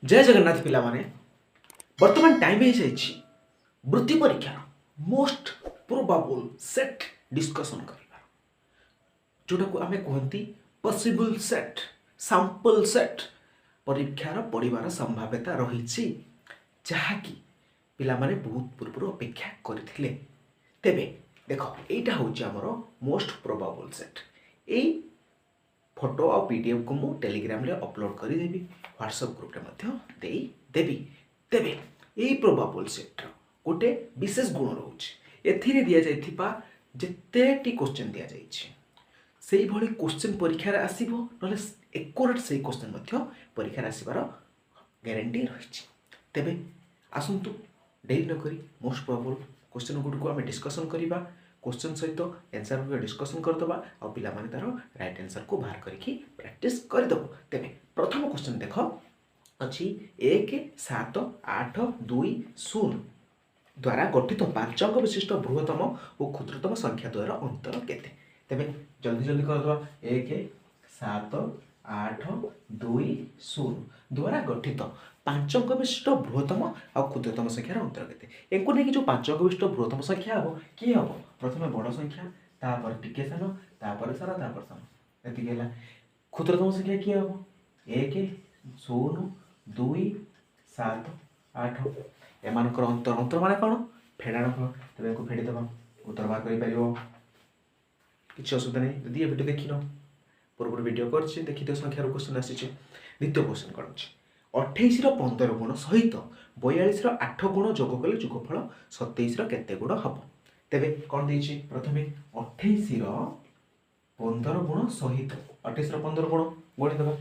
जय जगन्नाथ पिला माने वर्तमान टाइम हो जाइए वृत्ति परीक्षार मोस्ट प्रोबाबल सेट डिस्कसन कर जोटा को आम कहती पॉसिबल सेट सैंपल सेट परीक्षार पड़ार संभाव्यता रही जहाँकि पिला माने बहुत पूर्व अपेक्षा करते तेबे देख यहाँ हूँ आमर मोस्ट प्रोबाबल सेट यही फोटो और पीडीएफ को मुझे टेलीग्राम रे अपलोड करदेवी व्हाट्सएप ग्रुप रे देवी तेबे यही प्रोबाबल सेट गोटे विशेष गुण रोचे एथिरे दिया जाइथिबा जेतेटी क्वेश्चन दिया जाइछि सेही भली क्वेश्चन परीक्षा रे आसीबो नले एक्युरेट सेही क्वेश्चन मध्य परीक्षा रे आसीबार ग्यारंटी रहिछि तेबे आसंतु डेरी न करी मोस्ट प्रोबाबल क्वेश्चन गुड को आम डिस्कसन करबा क्वेश्चन सहित आंसर को डिस्कसन करदबा और पिला माने तार राइट आंसर को बाहर करके प्रैक्टिस करदबो तेबे प्रथम क्वेश्चन देख अच्छी 1 7 8 2 0 द्वारा गठित पांच अंक विशिष्ट बृहत्तम और क्षुद्रतम संख्या द्वारा अंतर केते तेबे जल्दी जल्दी करदबा 1 7 8 2 0 द्वारा गठित पांच अंक विशिष्ट बृहत्तम और क्षुद्रतम संख्यार अंतर केते एंको नहीं जो पांच अंक विशिष्ट बृहत्तम संख्या हम किए हम प्रथम बड़ संख्या तापर टिके सान तापर सारा तापर सान एति गेला क्षुद्रतम संख्या किए हम 1 0 2 7 8 एमानकर अंतर अंतर माने कौन फेड़ाण फल तेज को फेड़ीदेव उत्तर बाहर कर किसी असुविधा नहीं जदि ये वीडियो देख न पूर्व वीडियो कर देखिए संख्यार क्वेश्चन आसी द्वितीय क्वेश्चन कौन अच्छे 28 15 गुण सहित 42 8 गुण जोग कले जोगफल 27 केते गुण हम तेबे कौन देछि प्रथमे 28 15 गुण सहित 28 15 गुण गणि देबा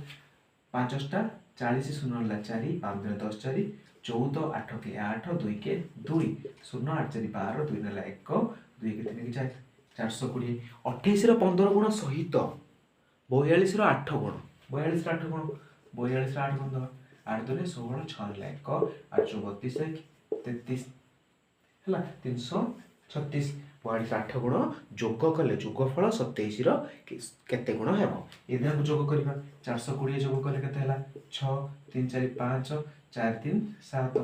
5 टा 40 शून्य ला 4 5 10 4 14 8 के 8 2 के 2 0 8 4 12 2 नेला 1 2 के 3 के 4 420 28 15 गुण सहित 42 8 गुण 42 8 गुण 42 8 गुण दबा 8 2 16 6 नेला 1 8 32 33 है 336 42 8 गुण जोग कले जोगफल 27 केते गुण हेब ये जोग करबा 420 जोग कले केते हला 6 3 4 5 4 3 7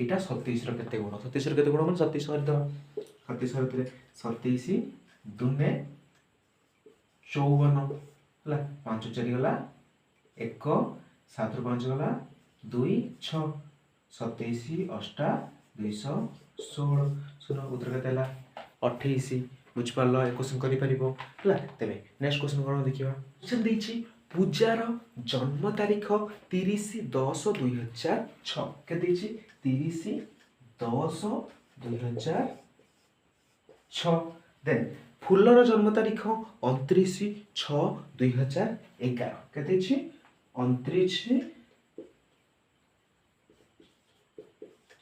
एटा 27 केते गुण 27 केते गुण माने 27 हरि दबा 27 हरि 27 दुने 54 हला 5 4 गला 1 7 ରୁ 5 गला 2 6 27 8 216 सुनो उत्तर केते हला 28 बुझिपाल ए क्वेश्चन करि परिबो हला तेबे नेक्स्ट क्वेश्चन कोन देखिबा क्वेश्चन देछि पूजार जन्म तारीख 30 10 2006 के देछि 30 10 2006 देन फुलर जन्म तारीख 29 6 2011 के देछि 29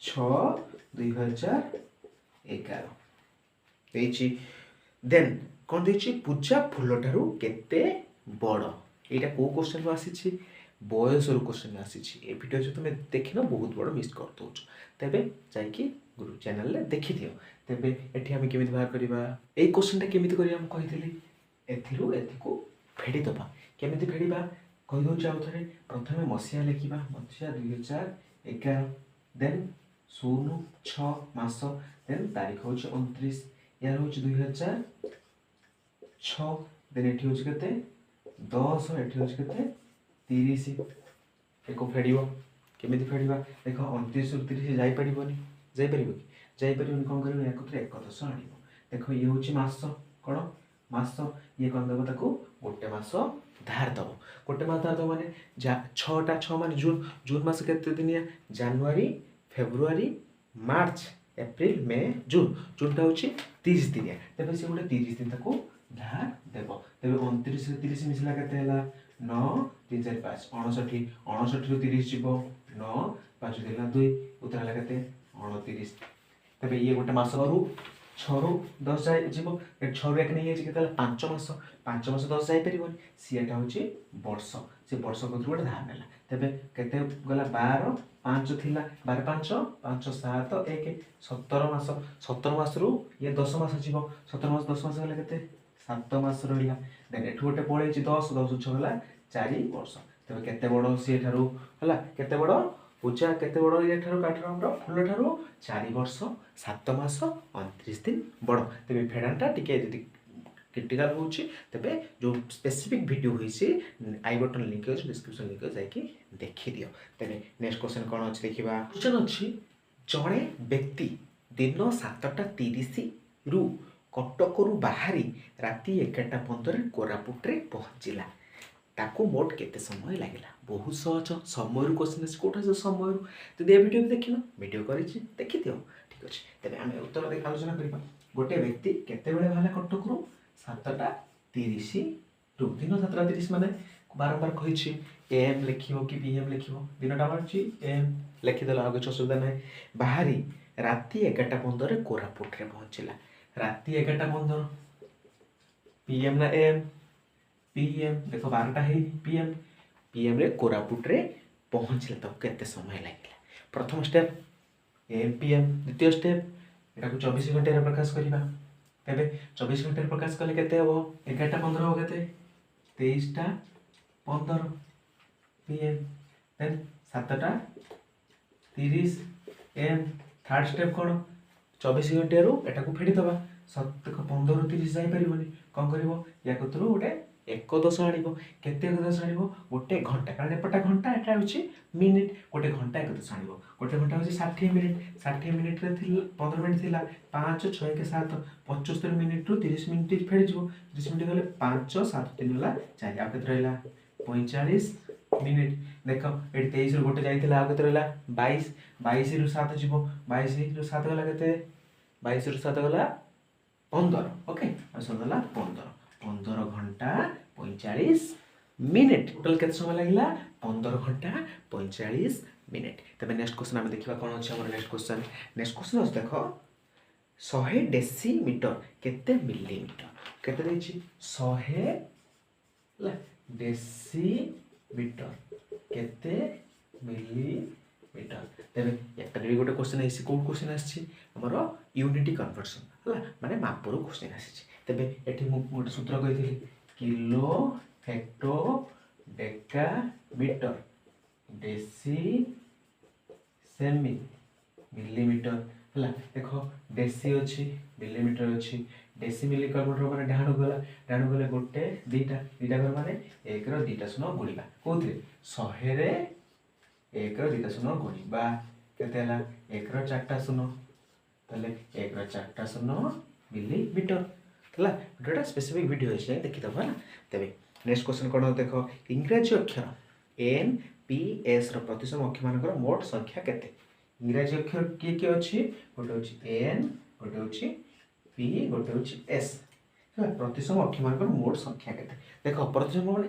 6 2011 देछि देन कौन देछि पूजा फुल ठारू केते बड़ एटा को क्वेश्चन आसी बयस क्वेश्चन आसी ए वीडियो जो तुम देख न बहुत बड़ मिस कर दो तेबे जाइए गुरु चैनल रे देखि दियो तेबे एठी हम केमिति बाहर करबा ए क्वेश्चन टा केमिति करी हम कहितली एथिरु एथिको फेडी दबा केमिति फेडीबा कहि दउ चाउ थरे प्रथमे मसिया लिखिबा मसिया 2011 देन 0 6 मास देन तारीख होछ 29 यार होछ 2006 देन एठी होछ केते 10 एठी होछ केते 30 एको फेडीबो केमिति फेडीबा देखो 29 रु 30 जाई परिबोनी जाई परिबो जाई परिबोनी कोन करियो एकत्र एक दश आनिबो देखो ये होची मास कोन मास ये कोन देबो ताको गोटे मास धार दबो गोटे मास धार दबो माने 6 टा 6 माने जून जून मास केते दिनिया जनवरी फेब्रुआरी मार्च एप्रिल मे जून जून टा होची 30 दिनिया तबे से गोटे 30 दिन ताको धार देबो तबे 29 रे 30 मिसला केते हला 9 3 4 5 59 59 ରୁ 30 जीवो 9 5 देला 2 उत्तर हला केते 29 तबे ये गोटे मास रू 6 ରୁ 10 जाय जीवो 6 ରୁ 1 नहीं है केते 5 मास 10 जाय परिबोनी सीएटा होची वर्ष से वर्ष को गोटे धार नेला तबे केते गला 12 5 थिला 12 5 5 7 1 17 मास रू ये 10 मास जीवो 17 मास 10 मास गला केते 7 मास रहिला देन एठु गोटे पळेछि 10 10 6 गला 4 वर्ष तबे केते बड़ सी ठारू हला केते बड़ पूजा केते बड़ ये काठर फूल ठारू 4 वर्ष 7 मास 29 दिन बड़ तेज फेड़ाटा टी क्रिटिकाल होची तेबे जो स्पेसिफिक वीडियो होइसी आई बटन लिंक अछि डिस्क्रिप्शन लिंक जाकि देखि दियो। तेबे नेक्स्ट क्वेश्चन कोन अछि देखिबा। क्वेश्चन अछि जणे व्यक्ति दिन 7:30 रु कटकरू बाहरी राति 11:15 कोरापुट रे पहुँचला ताको मोट केते समय लागिला। बहुत सहज समय क्वेश्चन अछि कोठा से समय जदि ए वीडियो देखिनो वीडियो करिछि देखि दियो ठीक अछि। तेबे आमे उत्तर देख आलोचना करिबा। गोटे व्यक्ति केते बेले बाहला कटकरू 7:30 रु दिन 7:30 माने बारंबार कही एम लिखियो कि पीएम लिखियो दिनटा मारछि एम लिखिदेल आगे किछु असुविधा नहीं। बाहरी राति 11:15 कोरापुट रे पहुँचला राति 11:15 पीएम ना एम पीएम देखो 12टा है पीएम पीएम रे कोरापुट रे पहुँचला तो केते समय लागिला। प्रथम स्टेप एम पीएम द्वितीय स्टेप एटा को 24 घंटे रे प्रकाश करिबा। तेबे 24 घंटे प्रकाश कले केते हबो 11:15 हो केते 23:15 PM then 7:30 AM. Third step कोन 24 घंटे रु एटा को फेडी दबा 15 30 जाई परिबोनी कोन करबो या कतरो गोटे 1 आनिबो केते 1 आनिबो गोटे घंटा कारण एपटा घंटा एटा होची मिनिट गोटे घंटा 1 आनिबो गोटे घंटा होची 60 मिनिट 60 मिनिट रे 15 मिनिट थिला 5 6 के 7 75 मिनिट रु 30 मिनिट फेडी जिवो 30 मिनिट गले 5 7 3 होला 4 आ केते रहला 45 मिनिट देखो एटी 23 रु गोटे जाइतिला आ केते रहला 22 22 रु 7 जिवो 22 रु 7 गला केते 22 रु 7 गला 15 ओके आ सनला 15 घंटा 45 मिनिट टोटल केते समय लागिला 15 घंटा 45 मिनिट। तबे नेक्स्ट क्वेश्चन हम देखिबा कोन अछि हमर नेक्स्ट क्वेश्चन अछि देखो 100 डेसीमीटर केते मिलीमीटर केते दैछि 100 ला डेसीमीटर केते मिलीमीटर। तबे एकटा रे गोटे क्वेश्चन आइछि कोन क्वेश्चन आछि हमर यूनिटी कन्वर्जन हला माने मापरो क्वेश्चन आछि। तबे एठी मु गोटे सूत्र कहिथिली kilo hecto deca metre deci centi millimetre हला देखो डेसी अछि मिलीमीटर अछि डेसी मिली कन्वर्टर माने डाहण गले गोटे दीटा घर माने 1 रो 2टा शून्य गुणिबा कोथि 100 रे 1 रो 2टा शून्य गुणिबा केते हला 1 रो 4टा शून्य तले 1 रो 4टा शून्य मिलीमीटर हला गोटा स्पेसिफिक वीडियो अछि देखि दबा ना। तबे नेक्स्ट क्वेश्चन कोन देखो इंग्रजी अक्षर एन पी एस रो प्रतिसम अक्षर मानकर मोट संख्या केते इंग्रजी अक्षर के अछि गोटे अछि एन गोटे अछि पी गोटे अछि एस हला प्रतिसम अक्षर मानकर मोट संख्या केते देखो प्रतिसम माने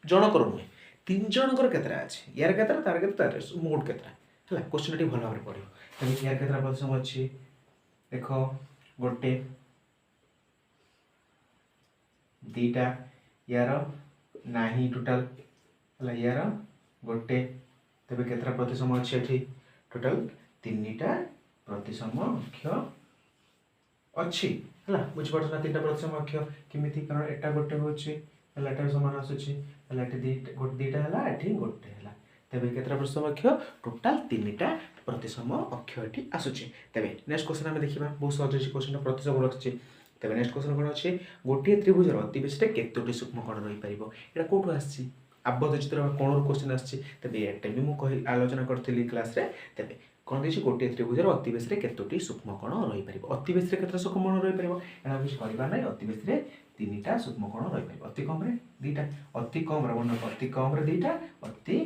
जनकर नुहे 3 जनकर केतरा अछि यार केतरा तार केतरा मोट केतरा हला क्वेश्चन टी भलो भाबरे पढियो तबे यार केतरा प्रतिसम अछि देखो गोटे दीटा यार नाही टोटल हला यार गोटे तबे केतरा प्रतिसम अछि एठी टोटल 3टा प्रतिसम अक्षर अछि हला बुझ पड़छ ना 3टा प्रतिसम अक्षर किमिति कारण एटा गोटे होछि हला एटा समान आसुछि हला एठी दीटा हला एठी गोटे हला तबे केतरा प्रतिसम अक्षर टोटल 3टा प्रतिसम अक्षर एठी आसुछि। तबे नेक्स्ट क्वेश्चन हम देखिबा बहुत सहज अछि क्वेश्चन प्रतिसम रखछि। तबे नेक्स्ट क्वेश्चन कोन अछि गोटे त्रिभुजर अति बेसी केतोटी सूक्ष्म कोण रहि परिबो एटा कोठो आछि आबद्ध चित्र कोणर क्वेश्चन आछि। तबे एटा भी मु कहि आलोचना करथिली क्लास रे तबे कोन देछि गोटे त्रिभुजर अति बेसी केतोटी सूक्ष्म कोण रहि परिबो अति बेसी केतरा सूक्ष्म कोण रहि परिबो एटा किछ करबा नै अति बेसी 3टा सूक्ष्म कोण रहि परिबो अति कम रे 2टा अति कम रे अति कम रे 2टा अति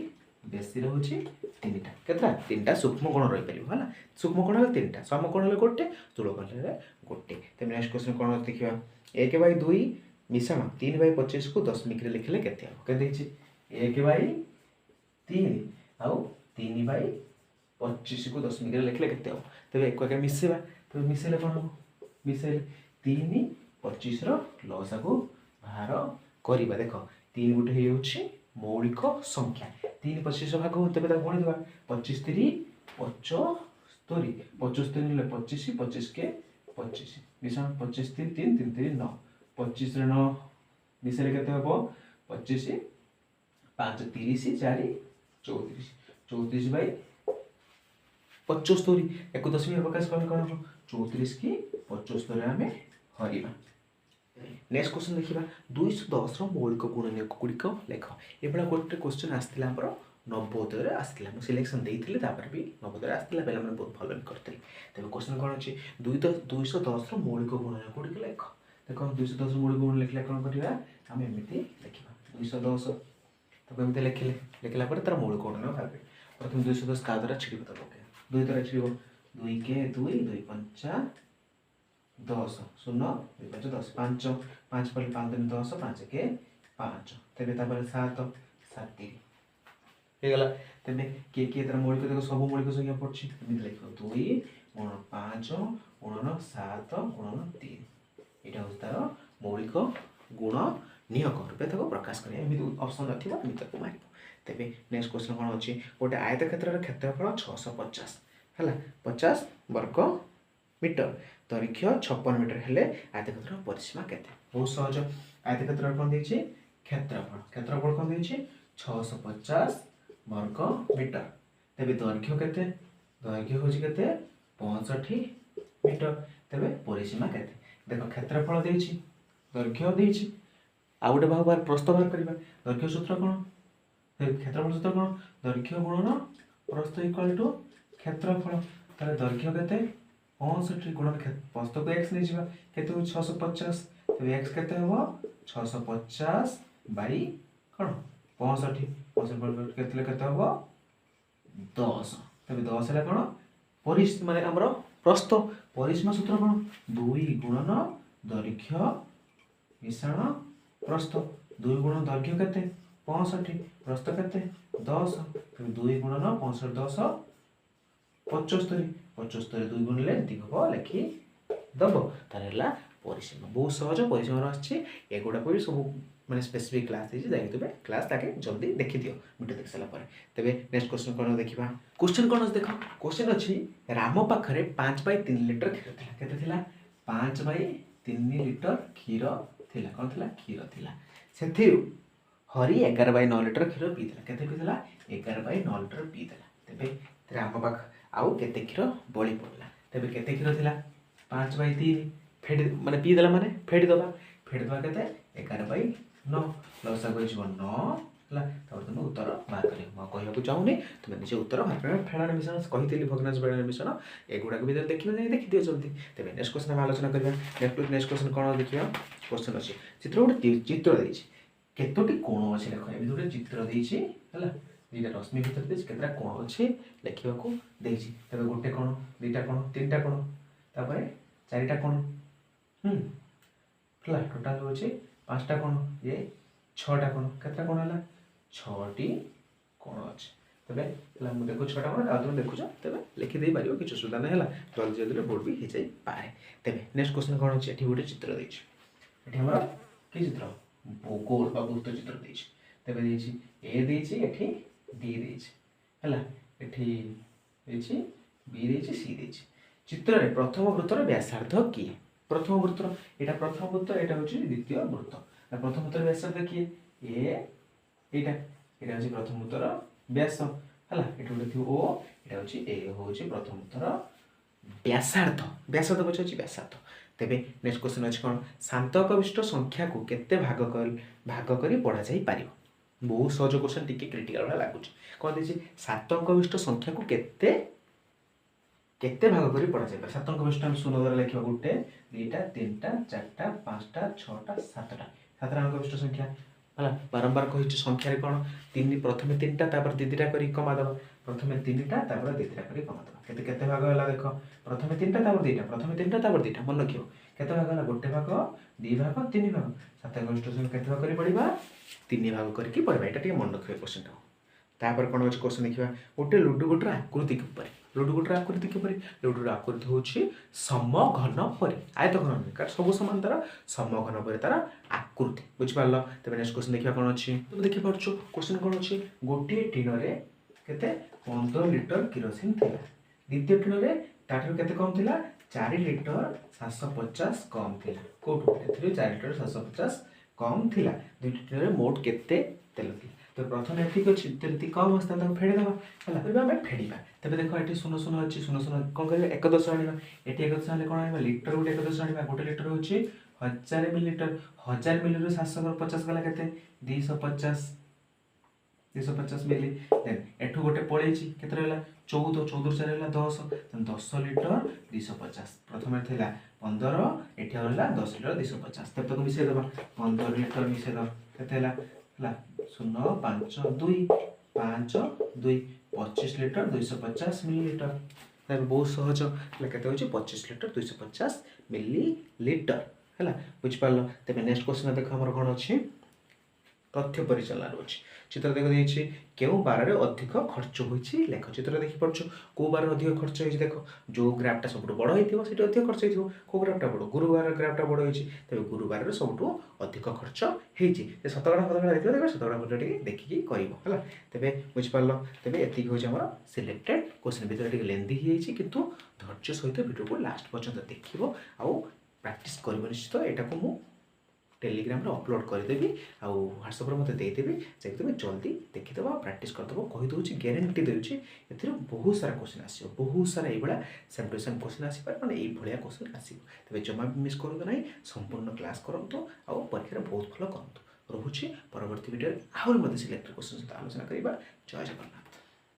बेसी रहउछि 3टा केतरा 3टा सूक्ष्म कोण रहि परिबो हला सूक्ष्म कोण हला 3टा समकोण हला गोटे स्थूल कोण हला गोटे। तबे नेक्स्ट क्वेश्चन कोन देखिबा 1/2 मिश्रण 3/25 को दशमिक रे लिखले केते हो के दैछि 1/3 आउ 3/25 को दशमिक रे लिखले केते हो तबे एक के मिसेबा तबे मिसेले कोन हो मिसेले 3 25 रो लसा को बाहर करिबा देखो 3 गुटे हे होछि मौलिक संख्या 3 25 भाग हो तबे ता गुणी देबा 25 3 75 75 ले 25 25 के 25 मिशन 25 3 3 3 3 9 25 रे 9 मिसेले केते हबो 25 5 30 4 34 34 बाई 75 एक 10 प्रकाश कले कौन हम 34 की 75 आम हरवा। नेक्स्ट क्वेश्चन देखा 210 मौलिक गुणनीयक गुड़िक लेख। ये गोटे क्वेश्चन आसाला नवोदय आसाला मुझे सिलेक्शन देती भी नवोदय आसाला पे बहुत भल भी करते। तेज क्वेश्चन कौन अच्छी 210 मौलिक गुणनीयक गुड़िक लेख। देख 210 मौलिक गुण लिखले कौन करवा आम एमती लिखा 210 तक एमती लिखिले लिखला तार मौलिक गुणनीय भागे प्रथम 210 क्या द्वारा छिड़ तो पके 2 द्वारा छिड़ 2 के 2 2 पंचा 10 शून्य 2 5 10 5 5 पर 5 दिन 10 5 के 5 तेरे 7 7 ହେଇଗଲା। ତେବେ କିଏ କିଏ ତାର ମୌଳିକ ଦେଖ ସବୁ ମୌଳିକ ସଂଖ୍ୟା ପଡୁଛି ଏମିତି ଲେଖିବ 2 ଗୁଣନ 5 ଗୁଣନ 7 ଗୁଣନ 3 ଏଇଟା ହେଉଛି ତାର ମୌଳିକ ଗୁଣ ନିୟକ ରୂପେ ତାକୁ ପ୍ରକାଶ କରିବା। ଏମିତି ଅପସନ୍ ନଥିବ ଏମିତି ତାକୁ ମାରିବ। ତେବେ ନେକ୍ସଟ କ୍ୱେଶ୍ଚନ କ'ଣ ଅଛି ଗୋଟେ ଆୟତକ୍ଷେତ୍ରର କ୍ଷେତ୍ରଫଳ 650 ହେଲା 50 ବର୍ଗ ମିଟର ଦୈର୍ଘ୍ୟ 56 ମିଟର ହେଲେ ଆୟତକ୍ଷେତ୍ରର ପରିସୀମା କେତେ? ବହୁତ ସହଜ। ଆୟତକ୍ଷେତ୍ରର କ'ଣ ଦେଇଛି କ୍ଷେତ୍ରଫଳ କ'ଣ ଦେଇଛି 650 वर्ग मीटर। तेरे दैर्घ्य केते दैर्घ्य हूँ के 65 मीटर। तेरे परिसीमा के देख क्षेत्रफल देछि दैर्घ्य देछि आ गोटे बाहु प्रस्थ बाहर करबा दैर्घ्य सूत्र कौन क्षेत्रफल सूत्र कौन दैर्घ्य गुणन प्रस्थ इक्वल टू क्षेत्रफल। ताले दैर्घ्य केते 65 गुणन प्रस्थ को x नहीं जिबा केते 650 तेरे x केते हो 650 बाई कौन 65 केते हम 10 तेज 10 है कौन परिस माने हमर प्रस्थ परिसीमा सूत्र कौन 2 गुणन दैर्घ्य मिश्रण प्रस्थ 2 गुणन दैर्घ्य केते 65 प्रस्थ केते 10 2 गुणन 65 10 75 75 2 गुणिले दिख लिखि दब तार परिसीमा बहुत सहज परिसीमा आछी एगुड़ा भी सब माने स्पेसिफिक क्लास देखिए क्लास ताके जल्दी देखी दियो वीडियो देख सारा तेरे नेक्स्ट क्वेश्चन कौन देखा क्वेश्चन कौन देख क्वेश्चन अच्छी राम पाखे 5/3 लिटर क्षीर था केते 5/3 लिटर क्षीर थिला कौन थिला क्षीर थिला से हरि 11/9 लिटर क्षीर पीला केते पीला 11/9 लिटर पीला। तेरे राम पाख आउ केते क्षीर बड़ी पड़ला तेरे केते क्षीर थिला 5/3 फेड माने पीदेला माने फेडिदबा केते 11/9 लसा को 9 है तुम उत्तर बाहर कर कहूँ चाहूनी तुम निजे उत्तर बाहर कर फेड़ाण मिश्रण कही भग्नांश बेड़ाण मिश्रण एगुड़ा भी देखिए नहीं देखी चलती। तेज नेक्स्ट क्वेश्चन आम आलोचना करवा नेक्स्ट क्वेश्चन कौन देखिए क्वेश्चन अच्छी चित्र गोटे चित्र देती केतोटी कोण अच्छे देख एम गोटे चित्र देती है दुईटा रश्मि भितर देती केतटा कोण अच्छे लिखा देती तेज गोटे कोण दुईटा कोण तीन कोण तापर 4टा कोण टोटाल हूँ 5टा कोण ये 6टा कोण केतटा कोण है 6टी कोण अच्छे तेरे मुझे देखो 6टा कोण तुम देखुच तेरे लिखिदे पार कि असुविधा ना है जल्दी जल्दी बोर्ड भी हो जाए। तेरे नेक्स्ट क्वेश्चन कौन अच्छे गोटे चित्र देती कि चित्र गोल बा वृत्त चित्र देती तेरे ए देती बी देती बी देती सी देती चित्र रे प्रथम वृत्तर व्यासार्ध किए प्रथम वृत्त यहाँ प्रथम वृत्त यहाँ हूँ द्वितीय वृत्त प्रथम वृत्तर व्यासार्ध किए एटा हूँ प्रथम वृत्तर व्यास है ये गोटे थी ओ यहाँ हूँ ए हूँ प्रथम वृत्तर व्यासार्ध व्यासार्ध पचार व्यासार्ध। तेरे नेक्स्ट क्वेश्चन अच्छे कौन शांतक विशिष्ट संख्या को केते भाग कर पढ़ा जा पार बहुत सहज क्वेश्चन टी क्रिटिकाल भाई लगुच कौन देखिए 7 अंक विशिष्ट संख्या को केते भाग कर पढ़ा जाए 7 अंक विशिष्ट 0 द्वारा लिखा 1 2टा 3टा 4टा 5टा 6टा 7टा 7 अंक विशिष्ट संख्या है बारंबार कही संख्यार कौन 3 प्रथम 3टा दीटा कर कमादेव प्रथम 3टा दीटा कर कमादेव केते भाग है देख प्रथम 3टा 2टा प्रथम 3टा 2टा मन रखियो केते भाग है 1 भाग 2 भाग 3 भाग 7 अंक विशिष्ट संख्या केते भाग कर पढ़ा 3 भाग करके पढ़ा यहाँ मन रखिए क्वेश्चन तापर कौन अच्छे क्वेश्चन देखा गोटे लुडु गोटर आकृति किपर लुडु गोटर आकृति किपर लुडुर आकृति हूँ समघन परी आयत घन नुहे सब सामान तार समघन परी तार आकृति बुझिपार। तेज नेक्स्ट क्वेश्चन देखा कौन अच्छी तुम देखिपार क्वेश्चन कौन अच्छी गोटे टीन के 15 लिटर किरोसिन थी द्वितीय टीन के कम थी 4 लिटर 750 कम थी कौटू 4 लिटर 750 कम थी दुईटी टीन मोट केते तेल थी तो प्रथम ठीक अच्छे जब कम आसता फेड़देवा है तेज आम फेड़ा तेज देख ये शून्य शून्य अच्छी शून्य शून्य कौन कर एक दश आना ये एक दश आने कौन आना लिटर गोटे एक दश आना गोटे लिटर हूँ 1000 मिलीलिटर 1000 मिली 750 गला के 250 मिली देन एठू गोटे पड़े के 14 14 4 है 10 10 लिटर 250 प्रथम थी 15 ये रहा 10 लिटर 250 तब तक मिसेदेव 15 लिटर मिसेद के शून्य 5 2 5 2 25 लिटर 250 मिलीलिटर बहुत सहज के 25 लिटर 250 मिलीलिटर है बुझिपार तेज नेक्स्ट क्वेश्चन देख आम कौन अच्छी तथ्य परिचालन अच्छी चित्र देख देखिए क्यों बार अधिक खर्च होती लेख चित्र देखिपुर कौ बार अधिक खर्च होती देख जो ग्राफटा सब बड़ होती अधिक खर्च हो कौ ग्राफटा बड़ गुरुवार ग्राफटा बड़ होती तेज गुरुवार सब अधिक खर्च होती शतकड़ा फतकड़ा देखिए देख शतकड़ा फतकड़ा देखिए कर तेज बुझिपार तेज एति हूँ आम सिलेक्टेड क्वेश्चन भितर लेंदी हो धैर्य सहित वीडियो को लास्ट पर्यंत देखो आउ प्रैक्टिस कर निश्चित यहाँ को मुझे टेलीग्राम रे अपलोड करदेवी आउ व्हाट्सएप मत देदेवी जैसे तुम जल्दी देखीद प्रैक्टिस करदेव कहीदे ग्यारंटी दूसरी ए बहुत सारा क्वेश्चन आसो बहुत सारा ये सेम टू सेम क्वेश्चन आसपार मैंने ये क्वेश्चन आसो तेज जमा भी मिस करूँ ना संपूर्ण क्लास करूँ आउ परीक्षा बहुत भल करूँ रोचे परवर्ती वीडियो आहरी सिलेक्टेड क्वेश्चन सहित आलोचना करवा जय जगन्नाथ।